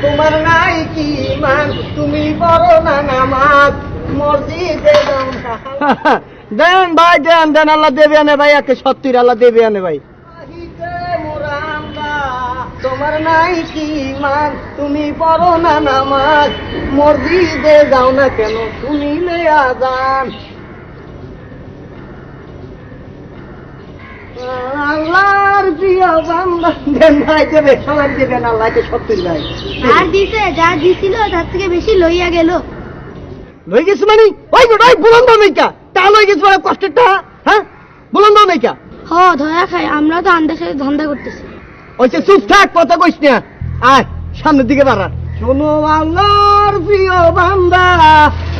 তোমার নাই কি মান, তুমি পড়ো না নামাজ, মসজিদে যাও না। দেন ভাই, দেন দেন, আল্লাহ দেবে আনে ভাই, একে সত্যির আল্লাহ দেবে আনে ভাই। তোমার নাই কি মান, তুমি পড়ো না নামাজ, মসজিদে যাও না কেন, শুনিলে আযান। আল্লাহর প্রিয় বান্দা, দেন ভাই, দেবে সবাই দেবেন, আল্লাহকে সত্যির ভাই। আর দিছে, যা দিছিল তার থেকে বেশি লইয়া গেল। লই গেছে মানে ওই গোটাই বুলন্দ নাইকা, তা লই গেছে মানে কষ্টেরটা, হ্যাঁ বুলন্দ নাইকা। হ ধরা খাই, আমরা তো আন্দাজে ধান্দা করতেছি। ওইসে চুপ থাক, কথা কইস না, আয় সামনের দিকে বাড়া। শোনো আল্লাহর প্রিয় বান্দা,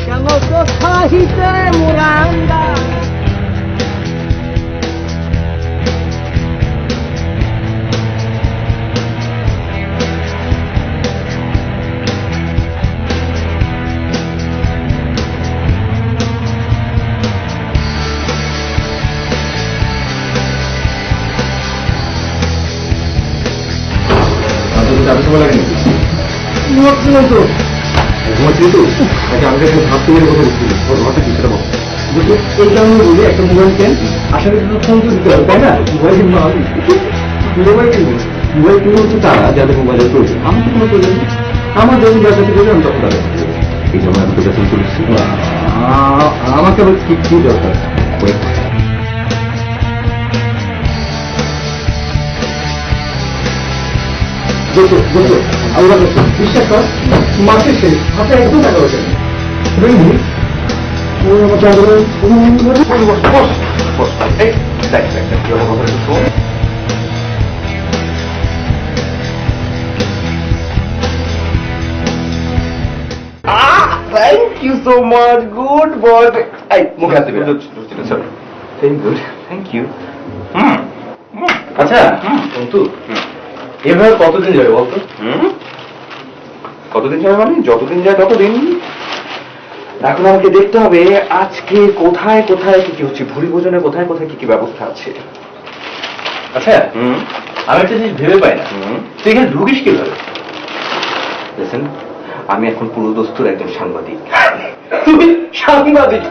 কেন তো সাহিতে মুরান্দা। এই কারণে বলি একটা মোবাইল কেন, আসলে ফোন তো দিতে হবে, তাই না? মোবাইল কিনে হচ্ছে তারা যাদের মোবাইলের প্রয়োজন, আমার তো কোনো প্রয়োজন নেই। আমার যখন ব্যবসাতে প্রয়োজন তখন তাদের এই জন্য আমি তো বেতন চলেছি। আমাকে আবার কি কি দরকার? আল্লাহ বিশ্বাস কর, মাসের শেষ হাতে একদম টাকা হচ্ছে না। Thank you so much, good boy. Hey, মুখে হাত দিবি না। Thank you. আচ্ছা, কিন্তু এভাবে কতদিন যাবে বলতো? কতদিন যাবে মানে? যতদিন যায় ততদিন। এখন আমাকে দেখতে হবে আজকে কোথায় কোথায় কি কি হচ্ছে, ভুরি ভোজনে কোথায় কোথায় কি কি ব্যবস্থা আছে। আচ্ছা, আমি একটা জিনিস ভেবে পাই না, তুই এখানে ঢুকিস কিভাবে? দেখেন, আমি এখন পুরো দস্তুর একজন সাংবাদিক। তুমি সাংবাদিক?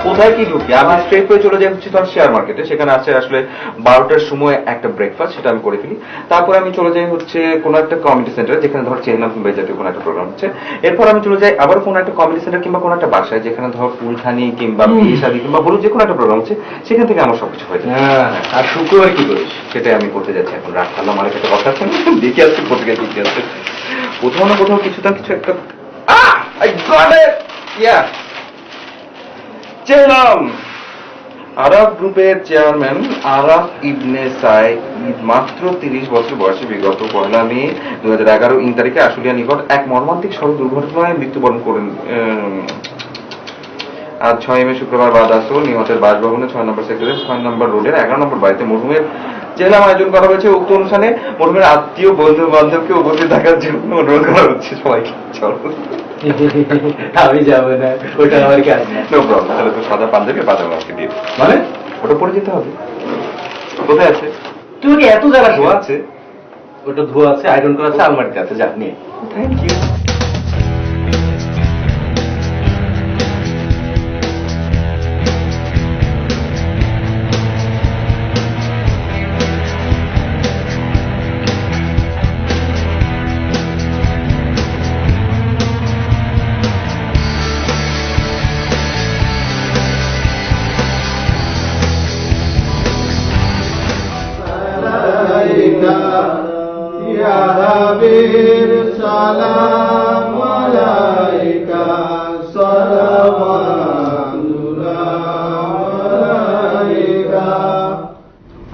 কোথায় কি ঢুকি? আমি স্ট্রেট হয়ে চলে যাই হচ্ছে তোর শেয়ার মার্কেটে, সেখানে আছে আসলে 12টার সময় একটা ব্রেকফাস্ট, সেটা আমি করে ফেলি। তারপর আমি চলে যাই হচ্ছে কোনো একটা কমিউনিটি সেন্টারে, যেখানে ধর চেহারাম কিংবা জাতীয় কোনো একটা প্রোগ্রাম হচ্ছে। এরপর আমি চলে যাই আবার কোনো একটা কমিউনিটি সেন্টার কিংবা কোনো একটা বাসায়, যেখানে ধর ফুলখানি কিংবা বিয়ে শাদী কিংবা বলুন যে কোনো একটা প্রোগ্রাম হচ্ছে, সেখান থেকে আমার সবকিছু হয়ে যায়। আর শুক্রবার কি করিস? সেটাই আমি করতে যাচ্ছি এখন। রাত খালাম, আমার একটা কথা আছে, দেখে আসছি পত্রিকা দেখে আসছে, কোথাও না কোথাও কিছু না কিছু একটা। চেহারাম আরাফ গ্রুপের চেয়ারম্যান আরাফ ইবনে সাইদ মাত্র 30 বছর বয়সে বিগত 1 মে 2011 তারিখে আশুলিয়া নিকট এক মর্মান্তিক সড়ক দুর্ঘটনায় মৃত্যুবরণ করেন। আজ 6 মে শুক্রবার বাদ আসর নিহতের বাসভবনে 6 নম্বর সেক্টরের 6 নম্বর রোডের 11 নম্বর বাড়িতে মরহুমের চেহারাম আয়োজন করা হয়েছে। উক্ত অনুষ্ঠানে মরহুমের আত্মীয় বন্ধু বান্ধবকে উপস্থিত থাকার জন্য অনুরোধ করা হচ্ছে। সবাইকে চলো। আমি যাবো না, ওটা আমার কাজ না। নো প্রবলেম, তাহলে তো সাদা পাঞ্জাবি পাজামা আমাকে দিয়ে, মানে ওটা পরে যেতে হবে। কোথায় আছে? তুই কি এত জায়গা ধোয়া আছে? ওটা ধোয়া আছে, আয়রন করা আছে, আলমারিতে আছে, যা নিয়ে। Thank you.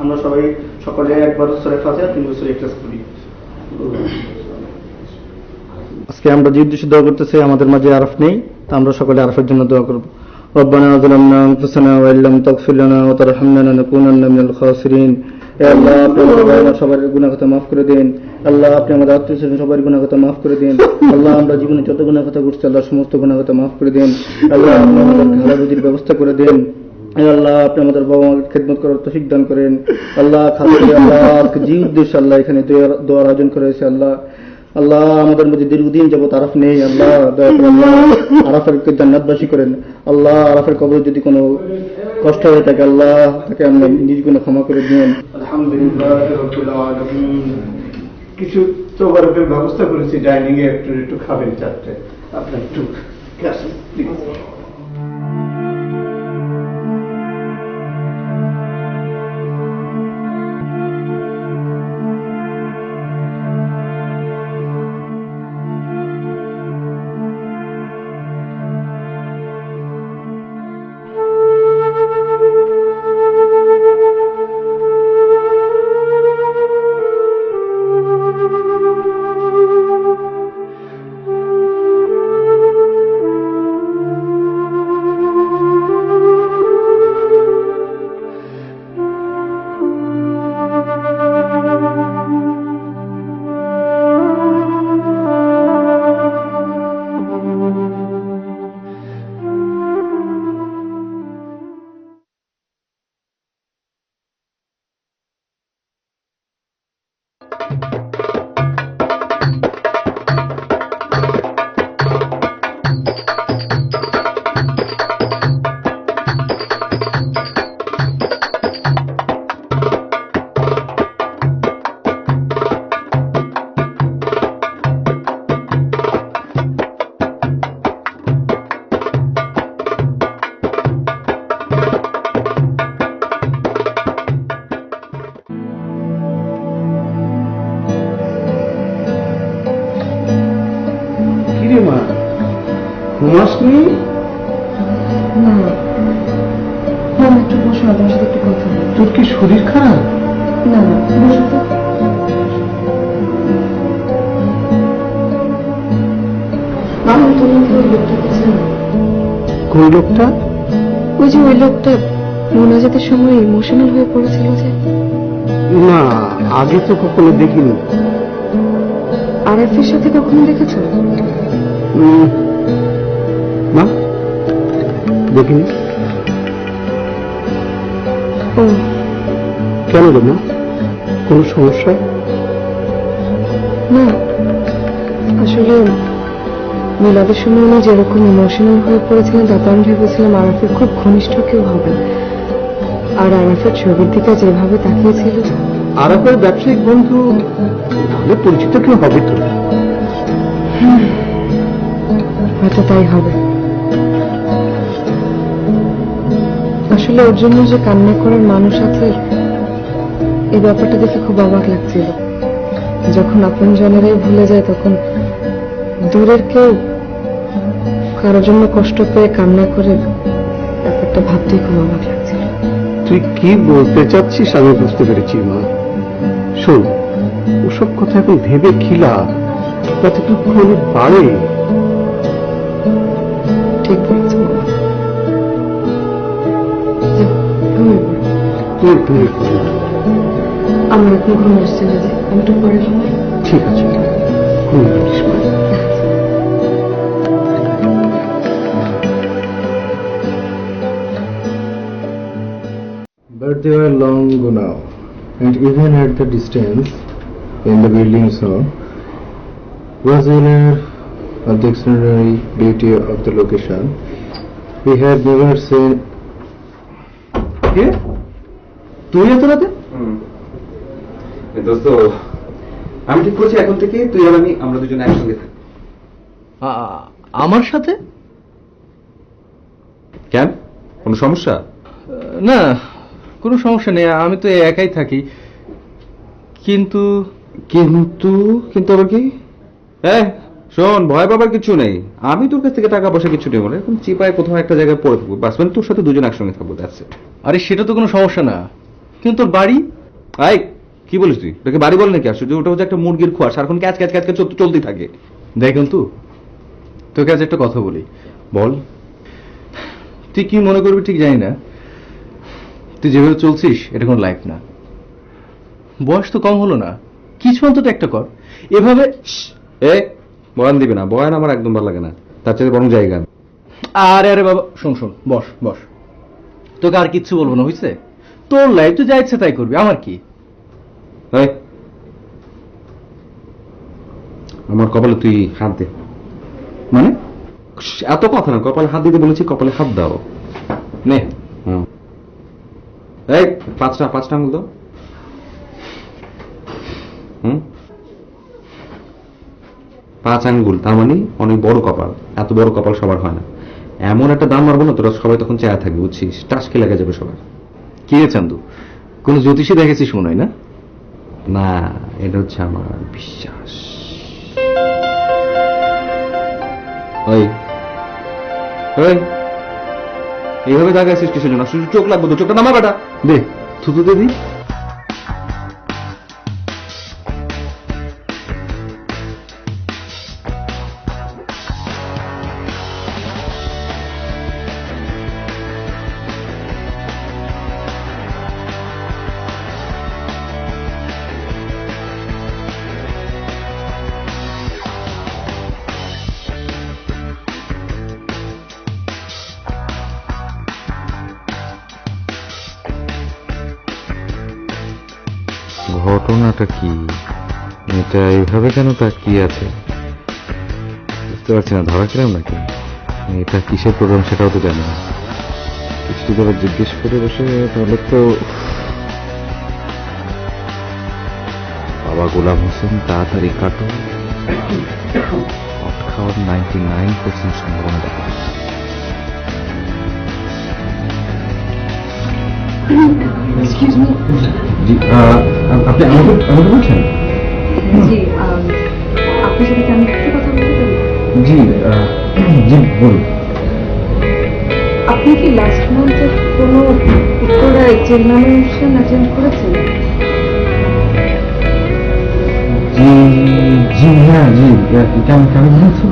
আমরা সবাই সকলে একবার সূরা ফাতিহা 3 বছর ইখলাস করি। আজকে আমরা যে উদ্দেশ্যে দোয়া করতেছি, আমাদের মাঝে আরাফ নেই, তা আমরা সকলে আরাফের জন্য দোয়া করব। রব্বানা যালামনা আনফুসানা ওয়া ইল্লাম তাগফির লানা ওয়া তারহামনা লানাকুনান্না মিনাল খাসিরিন। হে আল্লাহ, আপনি আমাদের সবার গুনাহ কথা maaf করে দেন। আল্লাহ, আপনি আমাদের আত্মীয়স্বজন সবার গুনাহ কথা maaf করে দেন। আল্লাহ, আমরা জীবনে যত গুনাহ কথা করছি, আল্লাহ সমস্ত গুনাহ কথা maaf করে দেন। আল্লাহ, আপনি আমাদের হালাল রুজির ব্যবস্থা করে দেন। হে আল্লাহ আপনি আমাদের বাবা মাকে খেদমত করার তৌফিক দান করেন আল্লাহ। খাস করে আল্লাহ আজকে যে উদ্দেশ্যে আল্লাহ এখানে দোয়ার আয়োজন করেছে আল্লাহ, আল্লাহ আমাদের মধ্যে দীর্ঘদিন যাবত আরাফ নেই আল্লাহ, দয়া করে আল্লাহ আরাফেরকে জান্নাতবাসী করেন আল্লাহ। আরাফের কবরে যদি কোনো কষ্ট হয়ে থাকে আল্লাহ তাকে আমরা নিজ গুণে ক্ষমা করে দিন। আলহামদুলিল্লাহ রাব্বিল আলামিন। কিছু তোবারকের ব্যবস্থা করেছি, ডাইনিং এ একটু খাবেন চারটে, আপনার একটু আসেন প্লিজ। ঘুমাসনি? না একটু বসো, তোমার সাথে একটু কথা বলি। তোর কি শরীর খারাপ? না বসো তো। মামা তুমি কি ওই লোকটাকে চেনো? কোন লোকটা? ওই যে ওই লোকটা মোনাজাতের সময় ইমোশনাল হয়ে পড়েছিল যে। না আগে তো কখনো দেখিনি। আরএফের সাথে কখনো দেখেছো? না দেখিনি। ও কেন গো মা, কোন সমস্যা? না আসলে মিলাদের সময় উনি যেরকম ইমোশনাল হয়ে পড়েছিলেন তাতে আমি ভেবেছিলাম আরাফের খুব ঘনিষ্ঠ কেউ হবে, আর আরাফের ছবির দিকে যেভাবে তাকিয়েছিল। আরাফের ব্যবসায়িক বন্ধু তাহলে পরিচিত কেউ হবে তো? হয়তো তাই হবে। আসলে ওর জন্য যে কান্না করার মানুষ আছে এই ব্যাপারটা দেখে খুব অবাক লাগছিল। যখন আপন জনেরাই ভুলে যায় তখন দূরের কেউ কারোর জন্য কষ্ট পেয়ে কান্না করে, ব্যাপারটা ভাবতেই খুব অবাক লাগছিল। তুই কি বলতে চাচ্ছিস আমি বুঝতে পেরেছি মা। শোন, ওসব কথা এখন ভেবে খিলা, তাতে দুঃখ অনেক বাড়ে। ঠিক বলেছ। তুই ঘুমিয়ে পড়। আমার এখন ঘুম আসছে না, যে আমি একটু পরে ঘুমাই। ঠিক আছে, ঘুমিয়ে পড়িস মা। But they were long ago now, and even at the distance in the building saw was aware of the extraordinary beauty of the location. We had never seen. কে তুই এত রাতে? দোস্ত আমি ঠিক করছি এখন থেকে তুই আর আমরা দুজন একসঙ্গে থাকি। আমার সাথে? কেন, কোনো সমস্যা? না কোনো সমস্যা নেই, আমি তো একাই থাকি। কিন্তু কিন্তু কিন্তু আবার কি? হ্যাঁ শোন, ভয় পাবার কিছু নেই। আমি তোর কাছ থেকে টাকা পয়সা কিছু নেব না, এরকম চিপায় কোথাও একটা জায়গায় পড়ে থাকবো বাস, মানে তোর সাথে দুজন একসঙ্গে থাকবো, দ্যাটস ইট। আরে সেটা তো কোনো সমস্যা না, কিন্তু তোর বাড়ি? আই কি বলিস তুই? ওটাকে বাড়ি বল নাকি? আসলে ওটা হচ্ছে একটা মুরগির খোয়া, সারাক্ষণ ক্যাচ ক্যাচ ক্যাচ ক্যাচ চলতেই থাকে। দেখুন তো, তোকে আজ একটা কথা বলি। বল। তুই কি মনে করবি ঠিক জানি না, তুই যেভাবে চলছিস এটা কোনো লাইফ না। বয়স তো কম হলো না, কিছু অন্তত একটা কর। এভাবে এ বয়ান দিবি না, বয়ান আমার একদম ভালো লাগে না, তার চেয়ে বরং জায়গা। আরে আরে বাবা, শোন শোন, বস বস। তোকে আর কিচ্ছু বলবো না, হয়েছে? তোর লাইফ তুই যা ইচ্ছে তাই করবি, আমার কি? এই, আমার কপালে তুই হাত দে। মানে এত কথা না, কপালে হাত দিতে বলেছি, কপালে হাত দাও। নে। হুম। এই পাঁচটা আঙুল দাও। হুম, 5 আঙ্গুল, তার মানে অনেক বড় কপাল। এত বড় কপাল সবার হয় না। এমন একটা দাম মারবো না, তোরা সবাই তখন চেয়ে থাকবে, বুঝছিস? টাসকে লেগে যাবে সবার। কি রে চান্দু, কোন জ্যোতিষী দেখেছিস মনে হয় না? না, এটা হচ্ছে আমার বিশ্বাস। ওই ওই, এইভাবে দাগাইছিস কিসের জন্য? শুধু চোখ লাগবে তো, চোখটা নামা বেটা। দে থুতু দে দি। ঘটনাটা কি? এটা এইভাবে কেন তাকিয়ে আছে? বুঝতে পারছি না, ধরা খেলাম নাকি? এটা কিসের প্রোগ্রাম সেটাও তো জানি না। কিছু যদি আবার জিজ্ঞেস করে বসে তাহলে তো। বাবা গোলাম হোসেন, তাড়াতাড়ি কাটো। হট খাওয়ার 99% সম্ভাবনা দেখা যাচ্ছে। জি, আপনি আমাকে বলছেন? জি, আপনার সাথে আমি একটু কথা বলতে পারি? জি, জি বলুন। আপনি কি লাস্ট মান্থে কোনো উত্তরায় চেয়ারম্যান অনুষ্ঠান অ্যাটেন্ড করেছেন? জি জি, হ্যাঁ জি। কেমন বলছো?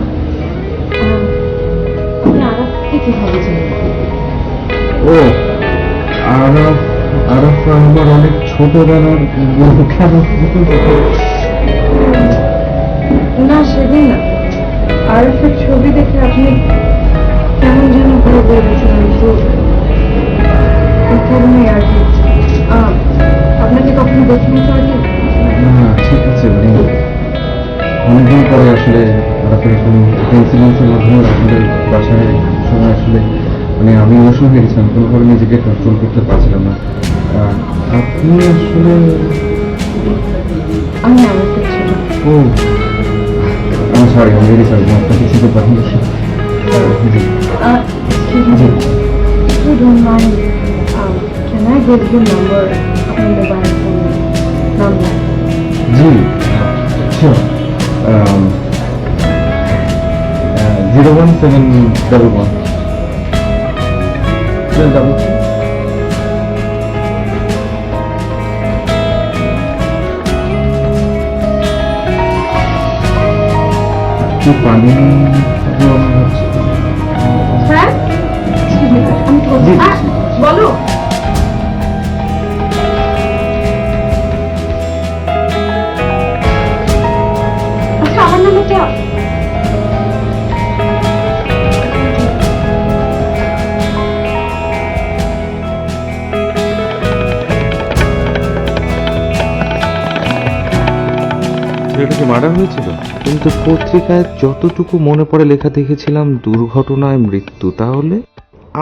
আপনি আরাফকে কিভাবে জানেন? ও, আরফ আমার অনেক ছোটবেলার বন্ধু। কেন? না, সেদিন না, আরাফের ছবি দেখে আপনি কেমন যেন ভয় পেয়ে গেছিলেন, তো এই কারণে আর কি। আপনাকে কখনো দেখিনি তো আগে? না, ঠিক আছে, অনেকদিন পরে আসলে আরফের এরকম ইনসিডেন্সের মাধ্যমে আসলে বাসায় সময় আসলে আমি ইমোশনাল হয়ে গেছিলাম, কোনোভাবে নিজেকে কন্ট্রোল করতে পারছিলাম না। আপনি আসলে? আমি আরাফের ছিল। ও, আমি সরি, আমি ভেরি সরি, আপনাকে চিনতে পারিনি। Excuse me, if you don't mind, can I give you number, अपने मोबाइल फोन नंबर? জি, শিওর। 01711 একটু পানি হচ্ছে। হ্যাঁ, আমি তো জি, বলো। আচ্ছা, আমার নাম্বারটা ছেলেটা কি মার্ডার হয়েছিল? কিন্তু পত্রিকায় যতটুকু মনে পড়ে লেখা দেখেছিলাম দুর্ঘটনায় মৃত্যু। তাহলে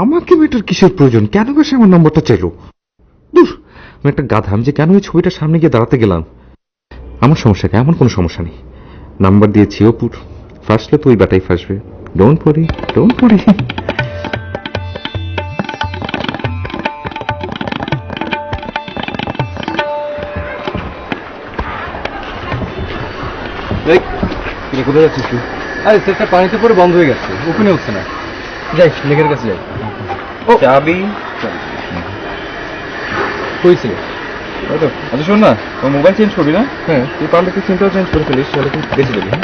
আমাকে মেয়েটার কিসের প্রয়োজন? কেন বা সে আমার নম্বরটা চাইলো? দূর, আমি একটা গাধা। আমি যে কেন ওই ছবিটার সামনে গিয়ে দাঁড়াতে গেলাম? আমার সমস্যা কি? এমন কোনো সমস্যা নেই। নাম্বার দিয়েছি অপুর, ফার্স্টলে তো ওই ব্যাটাই ফাঁসবে। Don't worry, don't worry. কোথায় যাচ্ছিস তুই? আরে সেটা পানিতে পরে বন্ধ হয়ে গেছে, ওখানে হচ্ছে না। যাই, লেকের কাছে যাই। ও চাবি হয়েছে। আচ্ছা শোন না, তোর মোবাইল চেঞ্জ করবি না? হ্যাঁ, তুই পারলে তুই সিমটাও চেঞ্জ করে ফেলিস, তাহলে কিন্তু বেঁচে যাবি। হ্যাঁ,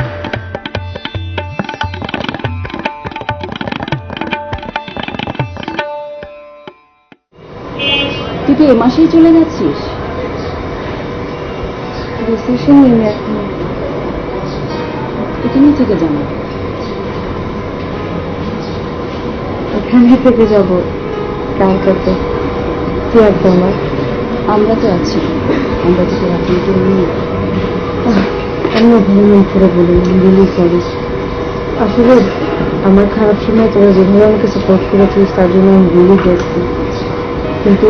তুই কি এ মাসেই চলে যাচ্ছিস? ডিসিশন নিয়ে এখন এখানে থেকে যাবো, এখানে থেকে যাবো ক্যালকাটা। কি একদম আমার আমরা তো আছি, আমরা তো তোর আপনি নেই। অন্য ভালো মন করে বলুন, রিলি সরি। আসলে আমার খারাপ সময় তোরা যেভাবে আমাকে সাপোর্ট করেছিস তার জন্য আমি রিলি গ্রেটফুল, কিন্তু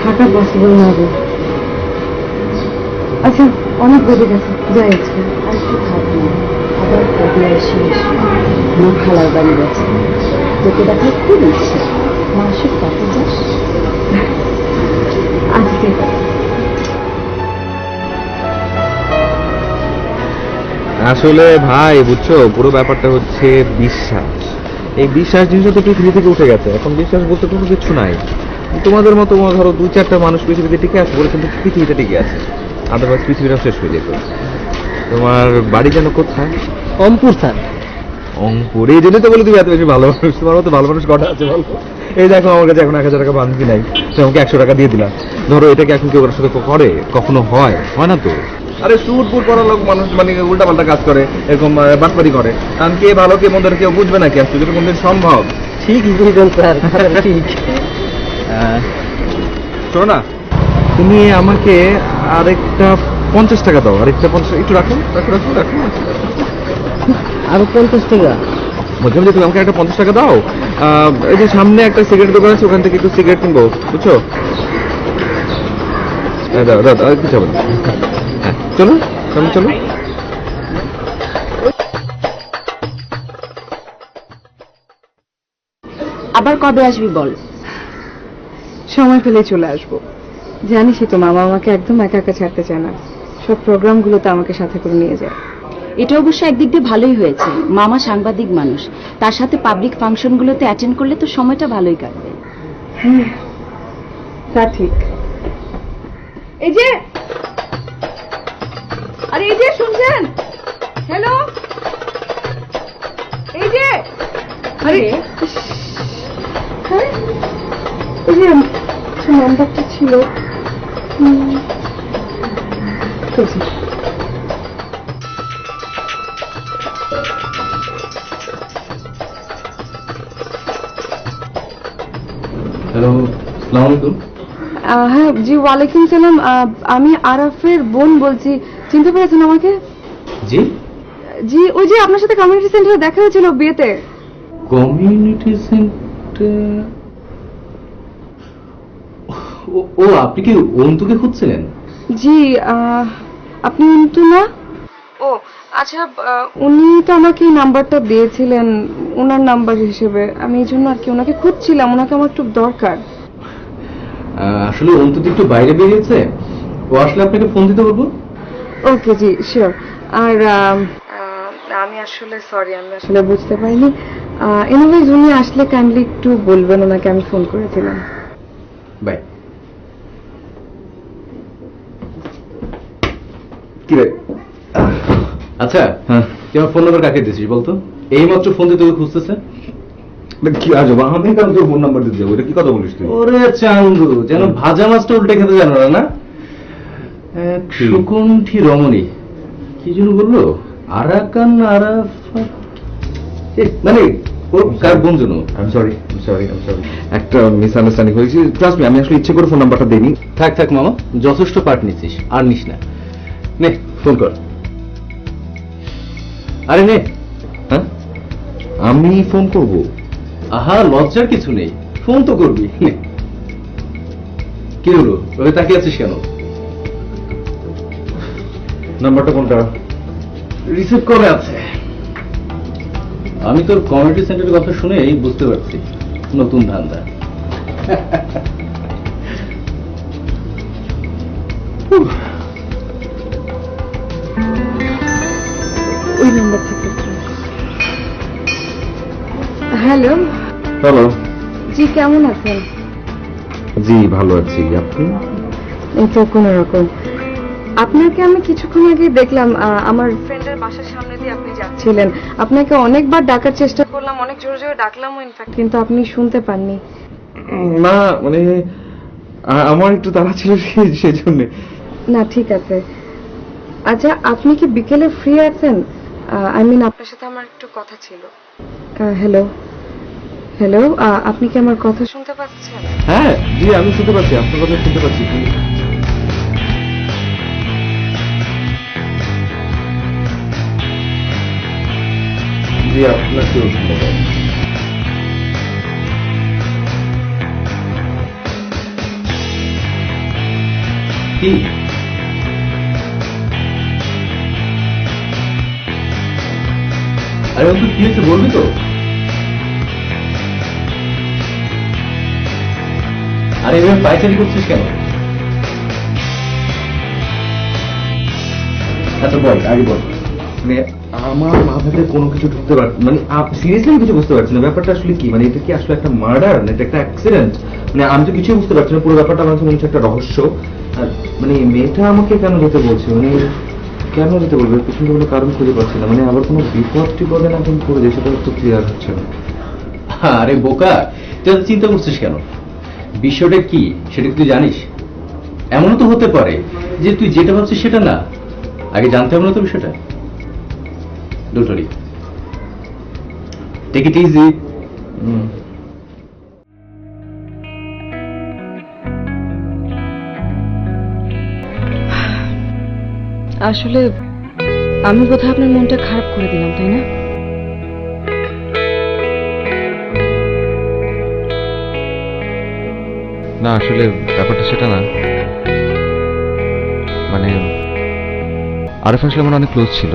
থাকা পসিবল না রে। আচ্ছা অনেক বেড়ে গেছে, যাই আজকে আর একটু থাক না, আবার কবে আসিস? মা খালার বাড়ি গেছে, তোকে দেখার খুব ইচ্ছে। মা আসুক তাতে যাস। আচ্ছা ঠিক আছে। আসলে ভাই বুঝছো, পুরো ব্যাপারটা হচ্ছে বিশ্বাস। এই বিশ্বাস জিনিসটা তো পৃথিবী থেকে উঠে গেছে, এখন বিশ্বাস বলতে কোনো কিছু নাই। তোমাদের মতো ধরো 2-4টা মানুষ পৃথিবীতে টিকে আছে বলে কিন্তু পৃথিবীতে টিকে আছে, আদারওয়াইজ পৃথিবীটা শেষ হয়ে যেত। তোমার বাড়ি যেন কোথায়? অঙ্কুর স্যার। অঙ্কুর, এই জন্যই তো বলে তুমি এত বেশি ভালো মানুষ। তোমার মতো ভালো মানুষ কটা আছে বলো? এই দেখো আমার কাছে এখন 1000 টাকা বান্ধবী নাই, তুমি আমাকে 100 টাকা দিয়ে দিলা। ধরো এটাকে এখন কেউ ওর সাথে করে? কখনো হয়? হয় না তো। আরে সুট বুট পড়া লোক মানুষ মানে উল্টা পাল্টা কাজ করে, এরকম বাটপারি করে, কারণ কে ভালো কে মন্দ কেউ বুঝবে না কি আসলে, যেটা কোনদিন সম্ভব? ঠিকই বুঝলেন স্যার, ঠিক। শোনো না, তুমি আমাকে আরেকটা 50 টাকা দাও, আরেকটা 50 একটু রাখো রাখো রাখো রাখো। আরো 50 টাকা? বলছিলাম যে তুমি আমাকে একটা 50 টাকা দাও, এই যে সামনে একটা সিগারেট দোকান আছে, ওখান থেকে একটু সিগারেট কিনবো, বুঝছো? দাও দাও দাও, কিছু হবে না। হ্যাঁ চলো সামনে চলো। আবার কবে আসবি বল? সময় পেলে চলে আসবো। জানিসই তো মামা আমাকে একদম একা একা ছাড়তে চায় না, সব প্রোগ্রামগুলোতে আমাকে সাথে করে নিয়ে যায়। এটা অবশ্য একদিক দিয়ে ভালোই হয়েছে, মামা সাংবাদিক মানুষ, তার সাথে পাবলিক ফাংশনগুলোতে অ্যাটেন্ড করলে তো সময়টা ভালোই কাটবে। তা ঠিক। এই যে, আরে এই যে শুনছেন? হ্যালো, এই যে, আরে হ্যাঁ, এই যে নাম্বারটা ছিল। বুঝছি। হ্যালো, আসসালামু আলাইকুম। হ্যাঁ জি, ওয়ালাইকুম সালাম। আমি আরাফের বোন বলছি, চিনতে পেরেছেন আমাকে? জি, জি, ওই যে আপনার সাথে কমিউনিটি সেন্টারে দেখা হয়েছিল বিয়েতে। Community centre? ও আপনি কি অন্তুকে খুঁজছিলেন? জি, আপনি অন্তু না? ও আচ্ছা, উনি তো আমাকে এই নাম্বারটা দিয়েছিলেন ওনার নাম্বার হিসেবে, আমি এই জন্য আর কি ওনাকে খুঁজছিলাম, ওনাকে আমার একটু দরকার। আসলে অন্তু তো একটু বাইরে বেরিয়েছে, ও আসলে আপনাকে ফোন দিতে বলবো। ওকে জি শিওর। আর আমি আসলে সরি, আমি আসলে বুঝতে পারিনি। এনিওয়েজ উনি আসলে কাইন্ডলি একটু বলবেন ওনাকে আমি ফোন করেছিলাম। বাই। কি রে? আচ্ছা, হ্যাঁ তুই আমার ফোন নাম্বার কাকে দিয়েছিস বলতো? এইমাত্র ফোন দিয়ে তোকে খুঁজতেছে। কি আজব, আমি কেন তোর ফোন নাম্বার দিতে যাবো? এটা কি কথা বলিস তুই? ওরে চান্দু, যেন ভাজা মাছটা উল্টে খেতে জানো না, না? সুকুণ্ঠী রমণী কি যেন বললো, আরাকান আরাফাত, মানে ওর কার বোন যেন। সরি একটা মিসআন্ডারস্ট্যান্ডিং হয়েছে, ট্রাস্ট মি, আমি আসলে ইচ্ছে করে ফোন নাম্বারটা দেইনি। থাক থাক মামা, যথেষ্ট পার্ট নিচ্ছিস, আর নিস না। নে ফোন কর। আরে নে। হ্যাঁ আমি ফোন করব? আহা, লজ্জার কিছু নেই, ফোন তো করবি। নে। কি হলো, ওই তাকিয়ে আছিস কেন? নাম্বারটা কোনটা? রিসিভ করে আছে। আমি তোর কমিউনিটি সেন্টারের কথা শুনেই বুঝতে পারছি নতুন ধান্দা। ওই নাম্বার থেকে। হ্যালো। হ্যালো। জি কেমন আছেন? জি ভালো আছি, আপনি? এই তো কোনো রকম। আপনাকে আমি কিছুক্ষণ আগে দেখলাম, আমার ফ্রেন্ডের বাসার সামনে দিয়ে আপনি যাচ্ছিলেন। আপনাকে অনেকবার ডাকার চেষ্টা করলাম, অনেক জোরে জোরে ডাকলামও ইনফ্যাক্ট, কিন্তু আপনি শুনতে পাননি। না মানে আমার একটু তাড়া ছিল সেই জন্য। না ঠিক আছে। আচ্ছা আপনি কি বিকেলে ফ্রি আছেন? আই মিন আপনার সাথে আমার একটু কথা ছিল। হ্যালো। হ্যালো, আপনি কি আমার কথা শুনতে পাচ্ছেন? হ্যাঁ জি, আমি শুনতে পাচ্ছি, আপনার কথা শুনতে পাচ্ছি। জি, আপনাকেও ধন্যবাদ। কি আরে অঙ্কুর, কি হয়েছে বলবি তো? আরে এভাবে পায়চারি করছিস কেন? আচ্ছা বল, আগে বল। মানে আমার মাথাতে কোনো কিছু ঢুকতে পার, মানে সিরিয়াসলি আমি কিছু বুঝতে পারছি না ব্যাপারটা আসলে কি। মানে এটা কি আসলে একটা মার্ডার না এটা একটা অ্যাক্সিডেন্ট? মানে আমি তো কিছুই বুঝতে পারছি না, পুরো ব্যাপারটা আমার কাছে মনে হচ্ছে একটা রহস্য। আর মানে মেয়েটা আমাকে কেন যেতে বলছে, মানে কেন যেতে বলবে, পিছনে কোনো কারণ খুঁজে পাচ্ছি না। মানে আবার কোনো বিপদ টিপদে না এখন পড়ে যায়, সেটা তো ক্লিয়ার হচ্ছে না। আরে বোকা, তুই এত চিন্তা করছিস কেন? বিষয়টা কি সেটা কি তুই জানিস? এমনও তো হতে পারে যে তুই যেটা ভাবছিস সেটা না। আগে জানতে হবে না তো বিষয়টা। Don't worry, take it easy. আসলে আমি বোধহয় আপনার মনটা খারাপ করে দিলাম, তাই না? না আসলে ব্যাপারটা সেটা না, মানে আরেফ আসলে আমার অনেক ক্লোজ ছিল।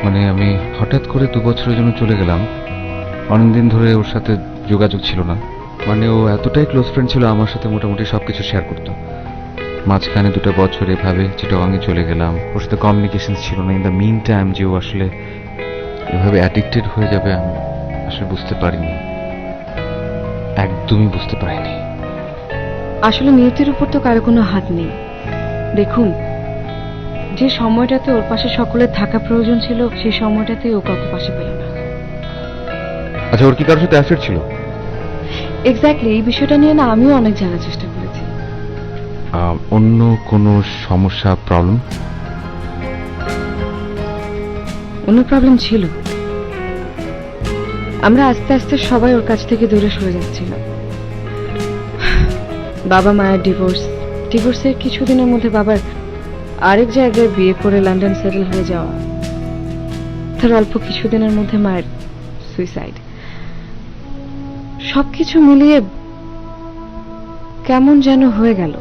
মানে আমি হঠাৎ করে 2 বছরের জন্য চলে গেলাম, অনেকদিন ধরে ওর সাথে যোগাযোগ ছিল না। মানে ও এতটাই ক্লোজ ফ্রেন্ড ছিল, আমার সাথে মোটামুটি সবকিছু শেয়ার করতো। মাঝখানে 2টা বছর এভাবে চিটাগাঙে চলে গেলাম, ওর সাথে কমিউনিকেশন ছিল না। ইন দ্য মিন টাইম যে ও আসলে এভাবে অ্যাডিক্টেড হয়ে যাবে আমি আসলে বুঝতে পারিনি, একদমই বুঝতে পারিনি। আসলে নিয়তির উপর তো কারো কোনো হাত নেই। দেখুন, যে সময়টাতে ওর পাশে সকলের থাকা প্রয়োজন ছিল, সেই সময়টাতে ও কাউকে পাশে পেল না। আচ্ছা, ওর কি কারোর সাথে অ্যাফেয়ার ছিল? এক্স্যাক্টলি, এই বিষয়টা নিয়ে না আমিও অনেক জানার চেষ্টা করেছি। অন্য কোনো সমস্যা, প্রবলেম? অন্য প্রবলেম ছিল। আমরা আস্তে আস্তে সবাই ওর কাছ থেকে দূরে সরে যাচ্ছিলাম। বাবা মায়ের ডিভোর্সের কিছুদিনের মধ্যে বাবার আরেক জায়গায় বিয়ে করে লন্ডন সেটেল হয়ে যাওয়া, তার অল্প কিছুদিনের মধ্যে মায়ের সুইসাইড, সবকিছু মিলিয়ে কেমন যেন হয়ে গেল।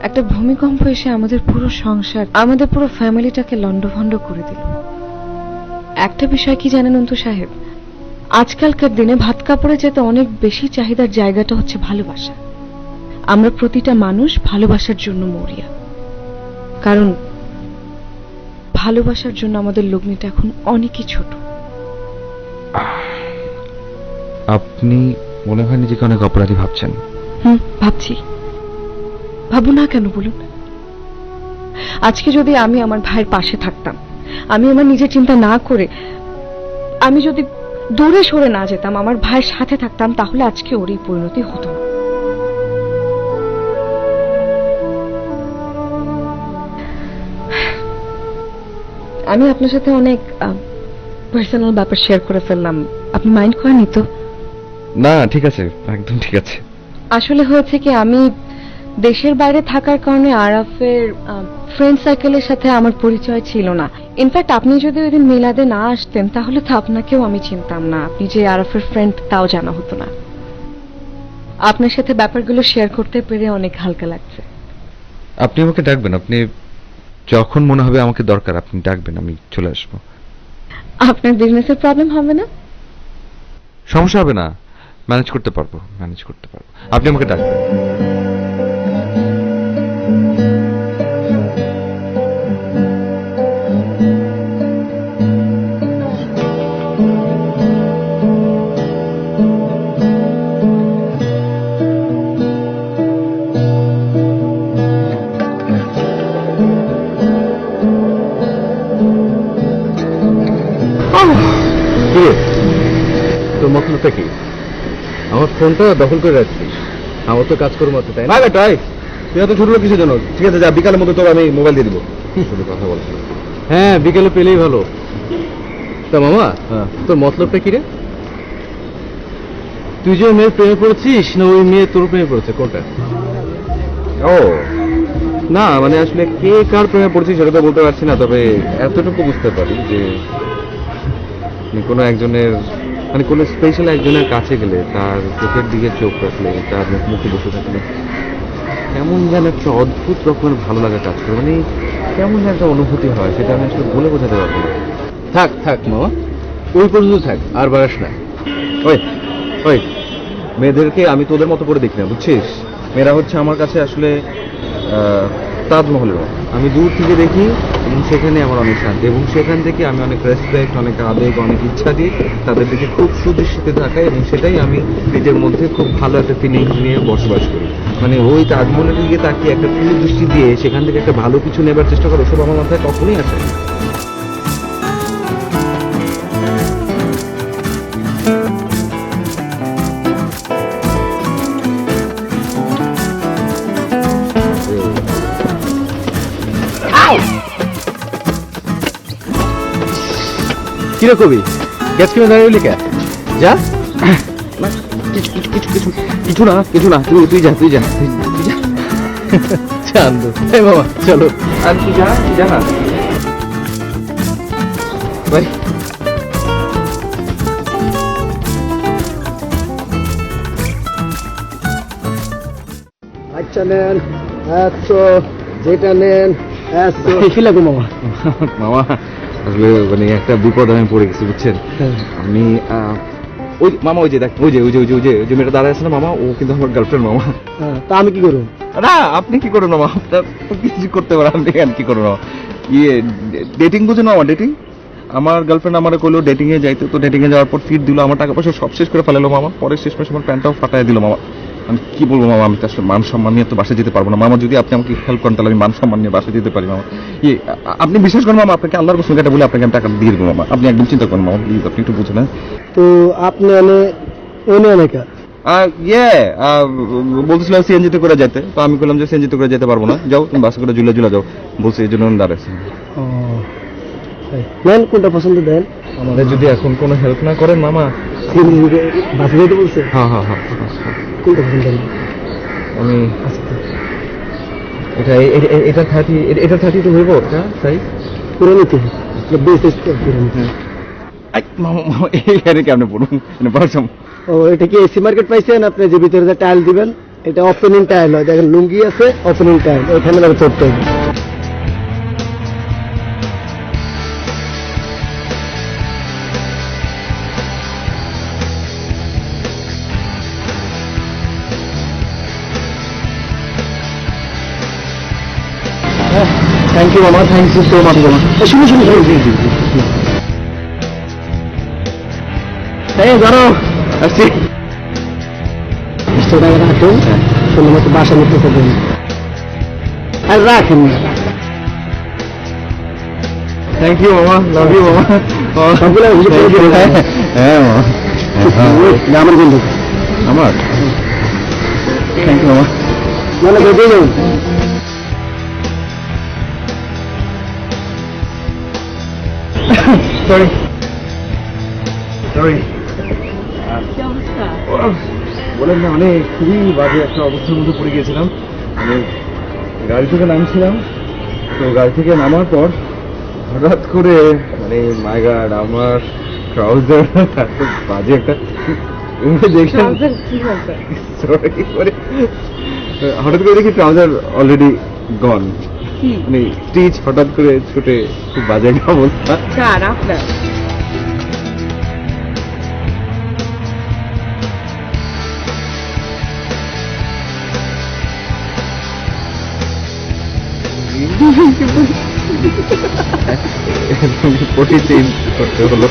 একটা ভূমিকম্প এসে আমাদের পুরো সংসার, আমাদের পুরো ফ্যামিলিটাকে লন্ডভন্ড করে দিল। একটা বিষয় কি জানেন অন্তু সাহেব, আজকালকার দিনে ভাত কাপড়ে যেতে অনেক বেশি চাহিদার জায়গাটা হচ্ছে ভালোবাসা। আমরা প্রতিটা মানুষ ভালোবাসার জন্য মরিয়া, কারণ ভালোবাসার জন্য আমাদের লগ্নিটা এখন অনেকই ছোট। আপনি মনে হয় নিজেকে অনেক অপরাধী ভাবছেন। ভাবছি, ভাবো না কেন বলুন? আজকে যদি আমি আমার ভাইয়ের পাশে থাকতাম, আমি আমার নিজের চিন্তা না করে আমি যদি দূরে সরে না যেতাম, আমার ভাইয়ের সাথে থাকতাম, তাহলে আজকে ওর এই পরিণতি হতো না। আমি আপনার সাথে অনেক পার্সোনাল ব্যাপার শেয়ার করে ফেললাম, আপনি মাইন্ড করেননি তো? না ঠিক আছে, একদম ঠিক আছে। আসলে হয়েছে কি, আমি দেশের বাইরে থাকার কারণে আরাফের ফ্রেন্ড সার্কেলের সাথে আমার পরিচয় ছিল না। ইনফ্যাক্ট আপনি যদি ওই দিন মিলাদে না আসতেন তাহলে তো আপনাকেও আমি চিনতাম না, আপনি যে আরাফের ফ্রেন্ড তাও জানা হতো না। আপনার সাথে ব্যাপারগুলো শেয়ার করতে পেরে অনেক হালকা লাগছে। আপনি আমাকে ডাকবেন, আপনি যখন মনে হবে আমাকে দরকার আপনি ডাকবেন, আমি চলে আসবো। আপনার বিজনেসের প্রবলেম হবে না? সমস্যা হবে না, ম্যানেজ করতে পারবো। আপনি আমাকে ডাকবেন। তোর মতলবটা কি? আমার ফোনটা দখল করে রাখছিস, আমার তো কাজ করবো মাত্র, তাই না? বেটাই, তুই এত ছোট লোক কিসের জন্য? ঠিক আছে, যা, বিকালের মধ্যে তোকে আমি মোবাইল দিয়ে দিবো। শুধু কথা বলছি। হ্যাঁ, বিকেলে পেলেই ভালো। তা মামা, তোর মতলবটা কি রে? তুই যে মেয়ে প্রেমে পড়েছিস না ওই মেয়ে তোর প্রেমে পড়েছে কোনটা? ও না, মানে আসলে কে কার প্রেমে পড়ছি সেটা তো বলতে পারছি না, তবে এতটুকু বুঝতে পারি যে কোনো একজনের মানে কোনো স্পেশাল একজনের কাছে গেলে তার চোখের দিকে চোখ রাখলে তার মুখে বসে থাকলে কেমন যেন একটা অদ্ভুত রকমের ভালো লাগা কাজ করে, মানে কেমন যেন একটা অনুভূতি হয় সেটা আমি আসলে বলে বোঝাতে পারবো না। থাক থাক মামা, ওই পর্যন্ত থাক, আর বাড়াস না। ওই ওই মেয়েদেরকে আমি তোদের মতো করে দেখি না, বুঝছিস? মেয়েরা হচ্ছে আমার কাছে আসলে তাজমহলের মতো। আমি দূর থেকে দেখি এবং সেখানে আমার অনেক শান্তি, এবং সেখান থেকে আমি অনেক রেসপেক্ট, অনেক আবেগ, অনেক ইচ্ছা দিই তাদের দিকে খুব সুদৃষ্টিতে থাকাই, এবং সেটাই আমি নিজের মধ্যে খুব ভালো একটা ফিলিংস নিয়ে বসবাস করি। মানে ওই তাজমহলের দিকে তাকিয়ে একটা প্রিয় দৃষ্টি দিয়ে সেখান থেকে একটা ভালো কিছু নেবার চেষ্টা করো, সব আমার মাথায় কখনোই আসে না। কিরে কবি, গ্যাস কিনে দাঁড়িয়ে লিখা যা। কিছু না তুই যা চান্দু, এই মামা চলো। আর তুই যা না ভাই। আচ্ছা নেন, যেটা নেন কি লাগবে মামা? মামা আসলে মানে একটা বিপদ আমি পড়ে গেছি, বুঝছেন? আমি ওই মামা ওই যে দেখ ওই যে মেয়েটা দাঁড়ায় আছে না মামা, ও কিন্তু আমার গার্লফ্রেন্ড মামা। তা আমি কি করবো? না আপনি কি করুন মামা, আপনার কিছু করতে পারেন, আপনি কেন কি করুন মামা? ইয়ে ডেটিং বুঝুন মামা, ডেটিং। আমার গার্লফ্রেন্ড আমার কইলো ডেটিং এ যাইতে, তো ডেটিং এ যাওয়ার পর ফিট দিল, আমার টাকা পয়সা সব শেষ করে ফেলালো মামা। পরে শেষ মাসে আমার প্যান্টটাও ফাটাই দিল মামা। আমি কি বলবো মামা, আমি তো আসলে মান সম্মান নিয়ে তো বাসা যেতে পারবো না মামা। যদি আপনি আমাকে হেল্প করেন তাহলে আমি মান সম্মান নিয়ে বাসা যেতে পারি মামা। আপনি বিশ্বাস করেন মামা, আপনাকে আল্লাহর কসম এটা বলে আপনাকে আমি টাকা দিয়ে দেবো মামা। আপনি একদম চিন্তা করেন মামা, প্লিজ আপনি একটু বুঝুন। তো আপনি অনেকা বলতেছিলাম সিএনজিতে করে যেতে, তো আমি বললাম যে সিএনজিতে করে যেতে পারবো না, যাও তুমি বাসে করে ঝুলে যাও বলছে, এই জন্য দাঁড়াইছে। নেন, কোনটা পছন্দ দেন? আমাদের যদি এখন কোনো হেল্প না করেন মামা। বাসে যেতে বলছে? হ্যাঁ, কোনটা পছন্দ দেন? আমি এটা 32 হইব, এটা সাইজ পুরো নিতে বেশ পুরো নিতে। মামা এইখানে কেমনে পড়ুন পারছাম? ও, এটা কি এসি মার্কেট পাইছেন? আপনি যে ভিতরে যে টাইল দিবেন এটা ওপেনিং টাইল হয়, দেখেন লুঙ্গি আছে, ওপেনিং টাইল, ওইখানে লাগে চড়তে হবে। থ্যাংক ইউ মামা, থ্যাংক ইউ সো মাচ মামা। শুনুন এই ধরো আসছি। রাখুন, শুনলাম একটু বাসা নিতে দেবেন আর রাখেন। থ্যাংক ইউ মামা, লাভ ইউ মামা। সবগুলো হ্যাঁ মামা, আমার বন্ধু আমার থ্যাংক ইউ মামা। মানে বেঁধে যাবেন। সরি বলেন না, মানে খুবই বাজে একটা অবস্থার মধ্যে পড়ে গিয়েছিলাম। মানে গাড়ি থেকে নামছিলাম, তো গাড়ি থেকে নামার পর হঠাৎ করে মানে মাই গড, আমার ট্রাউজার এত বাজে একটা দেখলাম। সরি, হঠাৎ করে দেখি ট্রাউজার অলরেডি গন, মানে স্টিচ হঠাৎ করে ছুটে, খুব বাজে একটা অবস্থা। আপনার পটি চেঞ্জ করতে হলো।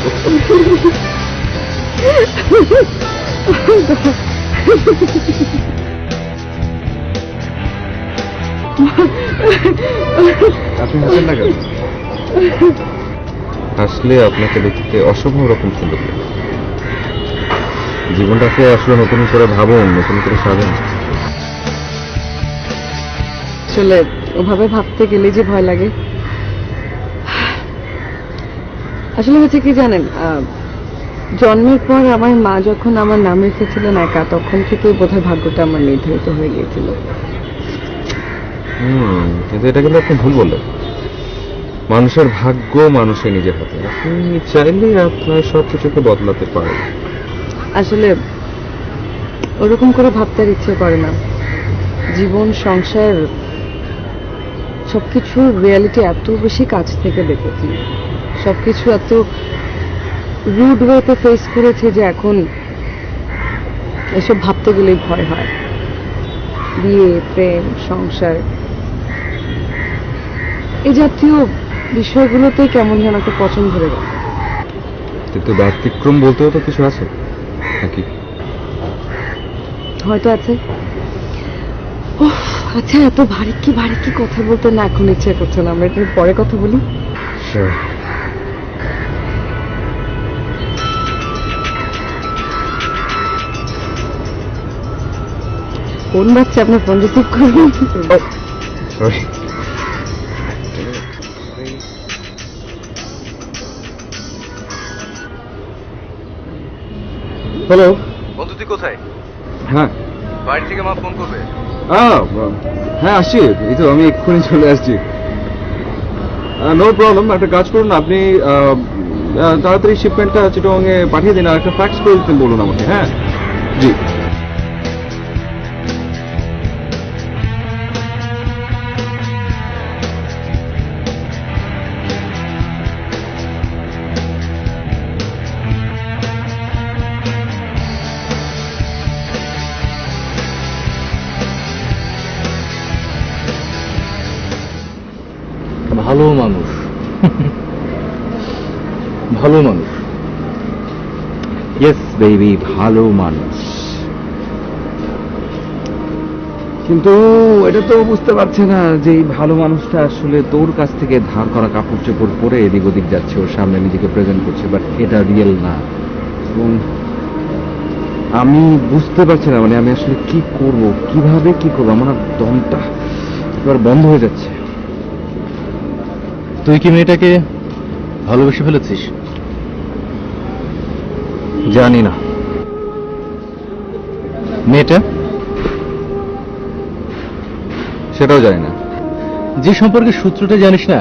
আপনি হাসেন না কেন? হাসলে আপনাকে দেখতে অসম্ভব রকম সুন্দর লাগে। জীবনটাকে আসলে নতুন করে ভাবুন, নতুন করে সাজান। আসলে ওভাবে ভাবতে গেলে যে ভয় লাগে। আসলে হচ্ছে কি জানেন, জন্মের পর আমার মা যখন আমার নাম রেখেছিলেন একা, তখন থেকেই বোধহয় ভাগ্যটা আমার নির্ধারিত হয়ে গিয়েছিল। কিন্তু এটা কিন্তু আপনি ভুল বললেন। মানুষের ভাগ্য মানুষের নিজের হাতে, আপনি চাইলে আপনার সবকিছুকে বদলাতে পারেন। আসলে ওরকম করে ভাবতে আর ইচ্ছে করে না। জীবন, সংসার, সবকিছুর রিয়ালিটি এত বেশি কাছ থেকে দেখেছি, সবকিছু এত রুড ওয়েতে ফেস করেছি যে এখন এসব ভাবতে গেলেই ভয় হয়। বিয়ে, প্রেম, সংসার, এই জাতীয় বিষয়গুলোতেই কেমন যেন একটা পছন্দ ধরে গেছে। কিন্তু ব্যতিক্রম বলতেও তো কিছু আছে নাকি? হয়তো আছে। উফ, আচ্ছা, এত ভারী কি কথা বলতে না এখন ইচ্ছে করছে না, আমরা একটু পরে কথা বলি। কোন বাচ্চা আপনার ফোন রিসিভ করবেন? সরি। হ্যালো বন্ধু, তুই কোথায়? হ্যাঁ বাড়ি থেকে মা ফোন করবে। হ্যাঁ আসছি, এই তো আমি এক্ষুনি চলে আসছি। নো প্রবলেম, একটা কাজ করুন আপনি, তাড়াতাড়ি শিপমেন্টটা চিটংয়ে পাঠিয়ে দিন, আর একটা ফ্যাক্স করে দিতেন বলুন আমাকে। হ্যাঁ জি। ভালো মানুষ, ভালো মানুষ। ইয়েস বেবি, ভালো মানুষ। কিন্তু এটা তো বুঝতে পারছে না যে এই ভালো মানুষটা আসলে তোর কাছ থেকে ধার করা কাপড় চোপড় পরে এদিক ওদিক যাচ্ছে, ওর সামনে নিজেকে প্রেজেন্ট করছে, বাট এটা রিয়েল না। এবং আমি বুঝতে পারছি না, মানে আমি আসলে কি করব, কিভাবে কি করবো, আমার দমটা এবার বন্ধ হয়ে যাচ্ছে। তুই কি মেয়েটাকে ভালোবেসে ফেলেছিস? জানি না। মেয়েটা সেটাও জানি না। যে সম্পর্কে সূত্রটা জানিস না,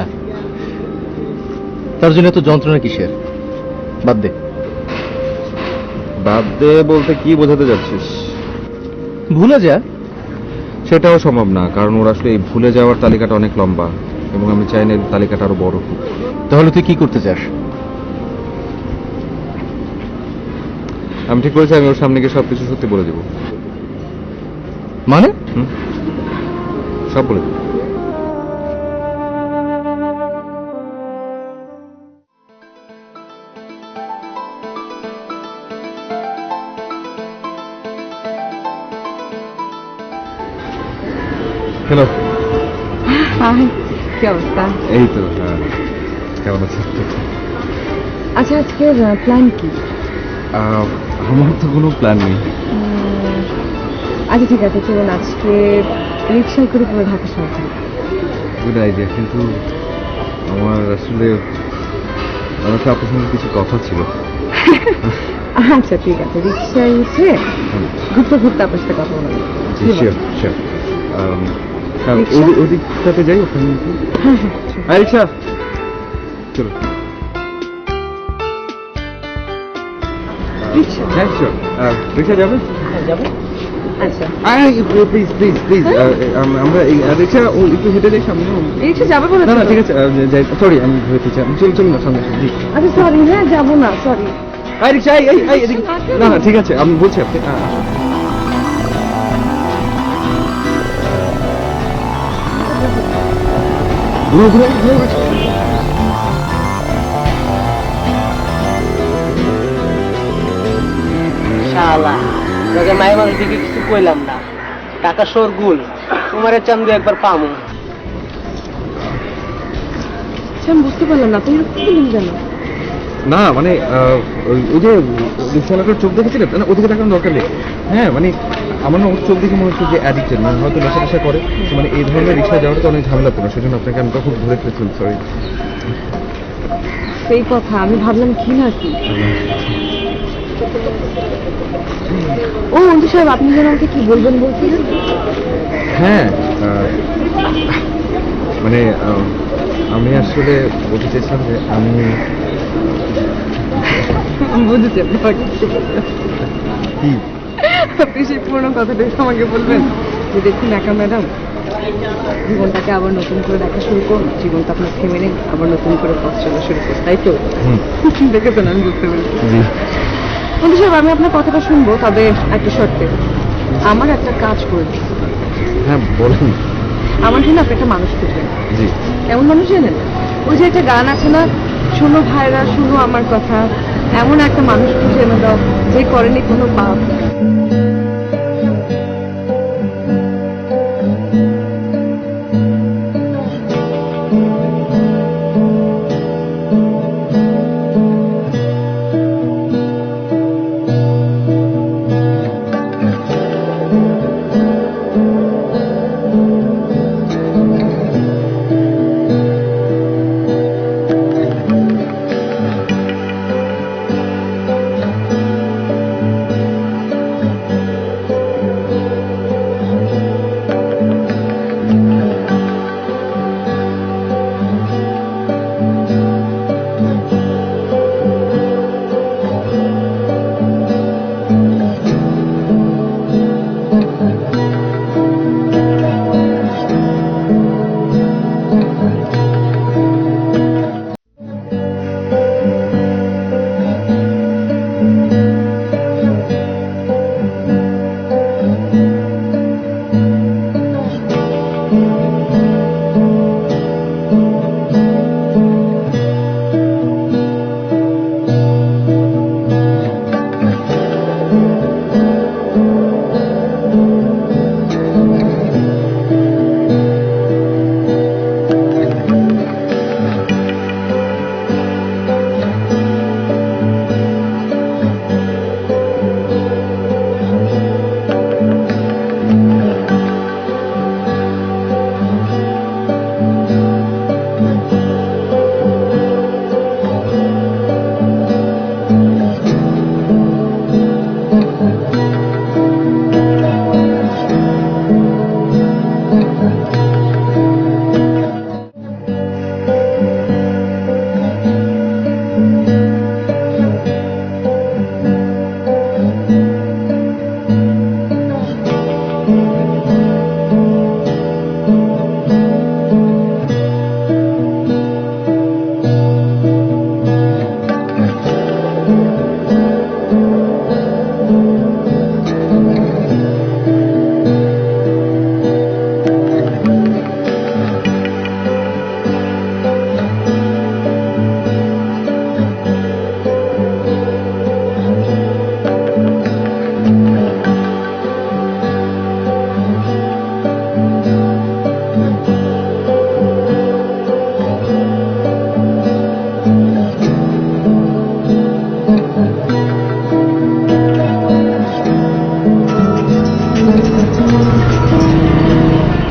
তার জন্য এত যন্ত্রণা কিসের? বাদ দে। বাদ দে বলতে কি বোঝাতে যাচ্ছিস? ভুলে যা। সেটাও সম্ভব না, কারণ ওর আসলে এই ভুলে যাওয়ার তালিকাটা অনেক লম্বা, এবং আমি চাই না এই তালিকাটা আরো বড় হোক। তাহলে তুই কি করতে চাস? আমি ঠিক করেছি, আমি ওর সামনে গিয়ে সবকিছু সত্যি বলে দেবো। মানে? সব বলে দেবো। হ্যালো। হাই, কি অবস্থা? এই তো, কেমন আছিস? আচ্ছা, আজকের প্ল্যান কি? আমার তো কোনো প্ল্যান নেই। আচ্ছা ঠিক আছে, চলুন আজকে রিক্সায় করে পুরো ঢাকা শহর যাই। গুড আইডিয়া, কিন্তু আমার আসলে আমার তো আপনার সঙ্গে কিছু কথা ছিল। আচ্ছা ঠিক আছে, রিক্সায় উঠে ঘুরতে ঘুরতে আপনার সাথে কথা বলবো। Sure sure. রিকশা? ওদিকটাতে যাই, ওখানে হ্যাঁ, রিক্সা চলো। রিক্সা? হ্যাঁ শিওর। রিক্সা যাবে? আচ্ছা, প্লিজ প্লিজ প্লিজ, আমরা এই রিক্সা একটু হেঁটে যাই সামনে। রিক্সা যাবে বলে? না না ঠিক আছে, সরি আমি ধরতে চাই। চলুন না সামনে জি। আচ্ছা সরি, হ্যাঁ যাবো না, সরি। রিক্সা এদিকে। না না ঠিক আছে, আমি বলছি আপনি আসুন। ঘুরে ঘুরে ঘুরে। শালা তোকে মায়ের মানুষ দিকে কিছু কইলাম না, টাকা সর গুল তোমার চান্দু একবার পামু। আচ্ছা, আমি বুঝতে পারলাম না, তুই এরকম বললেন কেন? না মানে ওই যে রিক্সাওয়ালাটার চোখ দেখেছিলেন না, ওদিকে দেখানোর দরকার নেই। হ্যাঁ মানে আমার না ওর চোখ দেখে মনে হচ্ছে যে অ্যাডিক্টেড, মানে হয়তো নেশা টেশা করে, মানে এই ধরনের রিক্সা যাওয়াটা তো অনেক ঝামেলা পড়ে, সেজন্য আপনাকে আমি তখন ধরে ফেলেছিলাম। সরি। সেই কথা, আমি ভাবলাম কি নাকি। ও অন্তু সাহেব, আপনি যেন আমাকে কি বলবেন বলছিলেন? হ্যাঁ, মানে আমি আসলে বলতে চাইছিলাম যে আমি বুঝেছেন কি আপনি সেই পুরোনো কথাটা আমাকে বলবেন যে দেখুন একা ম্যাডাম, জীবনটাকে আবার নতুন করে দেখা শুরু করুন, জীবনটা আপনার থেমে নেই, আবার নতুন করে পথ চলা শুরু করুন, তাই তো? দেখেছেন, আমি বুঝতে পেরেছি। বন্ধু সাহেব, আমি আপনার কথাটা শুনবো, তবে একটা শর্তে, আমার একটা কাজ করে দিন। হ্যাঁ বলেন। আমার জন্য আপনি একটা মানুষ খুঁজবেন। জি। এমন মানুষ জানেন, ওই যে একটা গান আছে না, শোনো ভাইরা শুনো আমার কথা, এমন একটা মানুষ খুঁজে এনে দাও যে করেনি কোনো পাপ।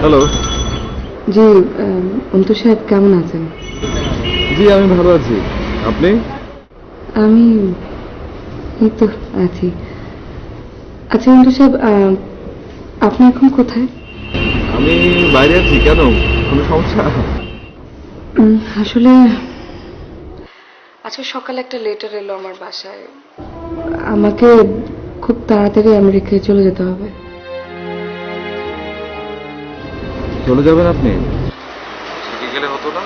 হ্যালো। জি, অন্তু সাহেব কেমন আছেন? জি আমি ভালো আছি, আপনি? আমি এই তো আছি। আচ্ছা অন্তু সাহেব, আপনি এখন কোথায়? আমি বাইরে আছি। কেন, কোনো সমস্যা? আসলে আজকে সকালে একটা লেটার এলো আমার বাসায়, আমাকে খুব তাড়াতাড়ি আমেরিকায় চলে যেতে হবে। চলে যাবেন আপনি? থেকে গেলে হতো না?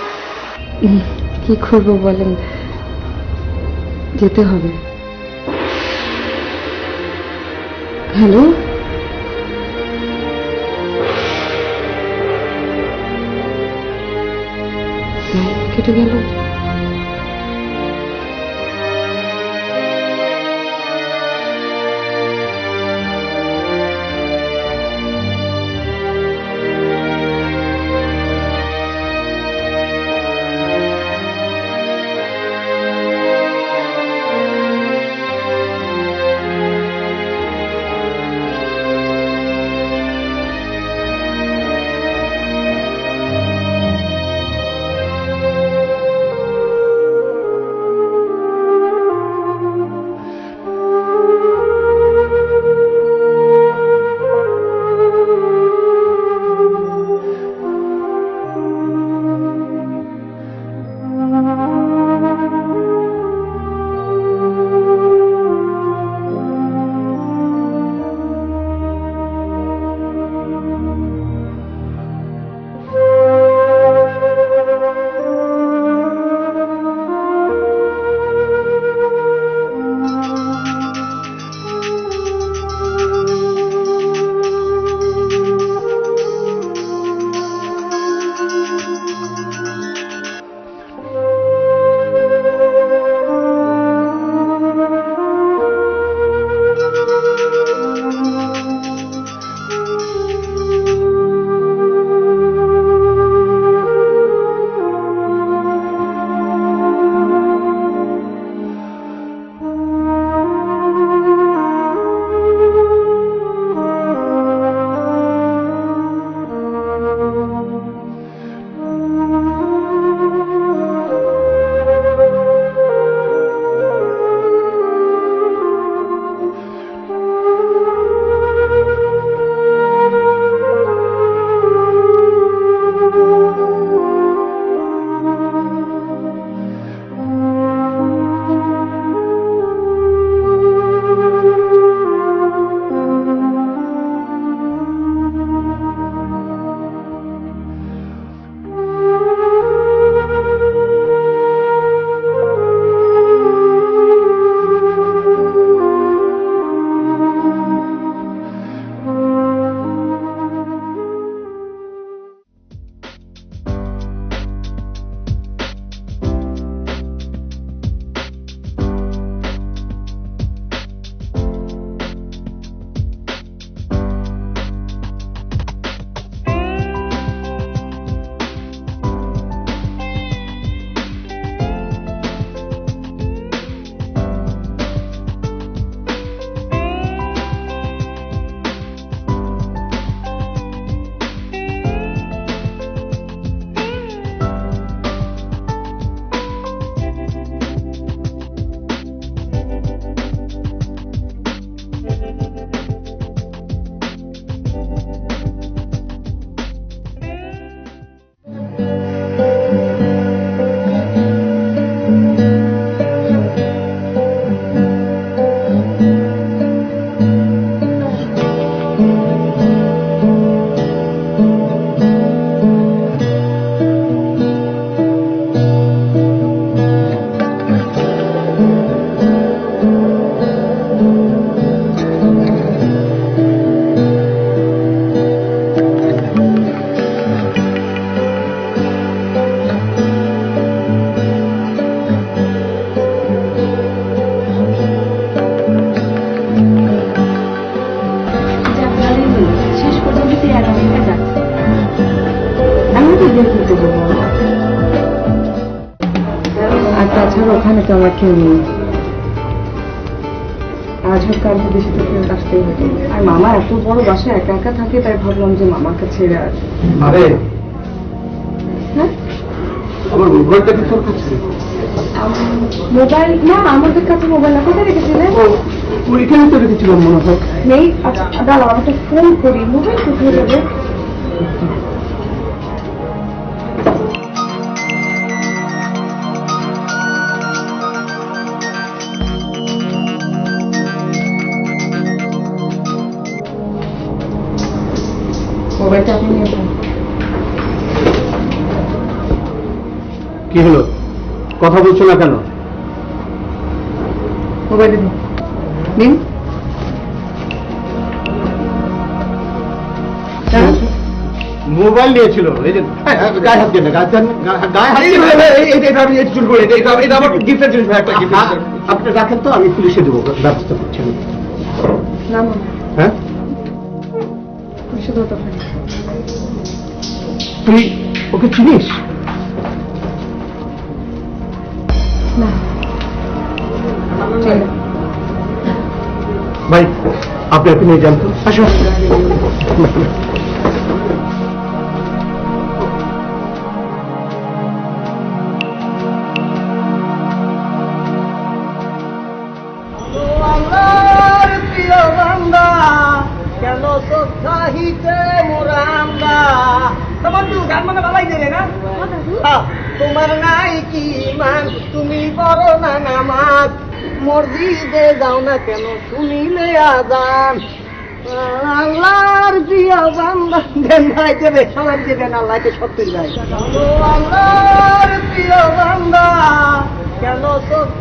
কি করবো বলেন, যেতে হবে। হ্যালো, কেটে গেল। দিয়ে কি করবো বলো? আর তাছাড়া ওখানে তো আমার কেউ নেই, আজ হোক কাল হোক দেশে তো ফেরত আসতেই হতো। আর মামা এত বড় বাসায় একা একা থাকে, তাই ভাবলাম যে মামাকে ছেড়ে আসি। আরে হ্যাঁ, আমার মোবাইলটা কি তোর কাছে? মোবাইল না, আমাদের কাছে মোবাইল না। কোথায় রেখেছিলে? ওইখানে তো রেখেছিলাম মনে হয়। নেই? আচ্ছা দাঁড়াও, আমাকে ফোন করি। মোবাইল কোথায় যাবে? মোবাইলটা আপনি নিয়ে যান। কি হলো, কথা বলছো না কেন? মোবাইল দিন, নিন। মোবাইল নিয়েছিল, এই যে গায়ে হাত দেন না, আপনি রাখেন তো, আমি পুলিশে দেবো, ব্যবস্থা করছি। না মামা, হ্যাঁ, পুলিশে দেওয়া দরকার নেই। তুই ওকে চিনিস? না, ঠিক আছে। ভাই, আপনি ওকে নিয়ে যান তো। আসো। কেন চাহিতে মোরান্দা তোমার দু গান মানে বালাই দেবে না। তোমার নাই কি মান, তুমি বড় না নামাজ, মসজিদে যাও না কেন শুনিলে আজান। আল্লাহর প্রিয় বান্দা, দেন ভাই দেবে, সবাই দেবেন, আল্লাহকে সত্যি ভাই। আল্লাহর প্রিয় বান্দা, কেন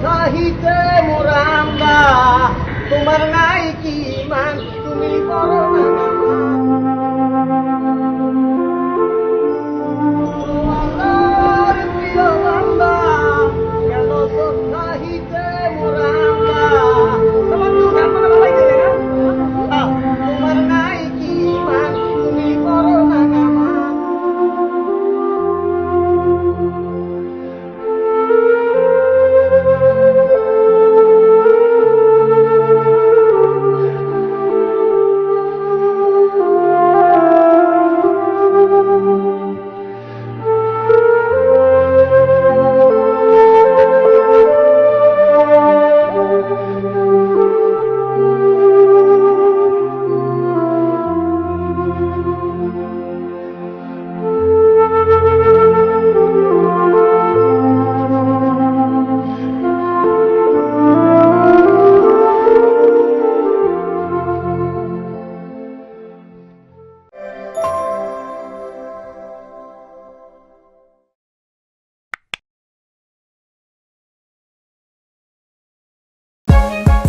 চাহিতে মোরান্দা, তোমার নাই কি মান, তুমি বড় না নামাজ। আল্লাহর প্রিয় বান্দা, কেন চাহিতে মোরান্দা, তোমার দু গান মানে বালাই দেবে না। তোমার নাই কি মান, তুমি বড় না নামাজ।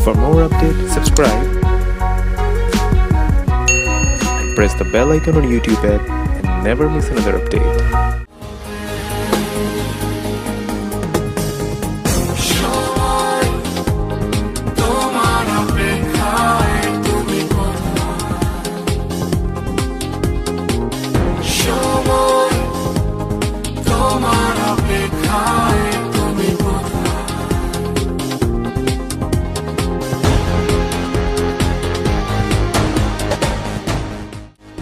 For more updates, subscribe and press the bell icon on YouTube app and never miss another update.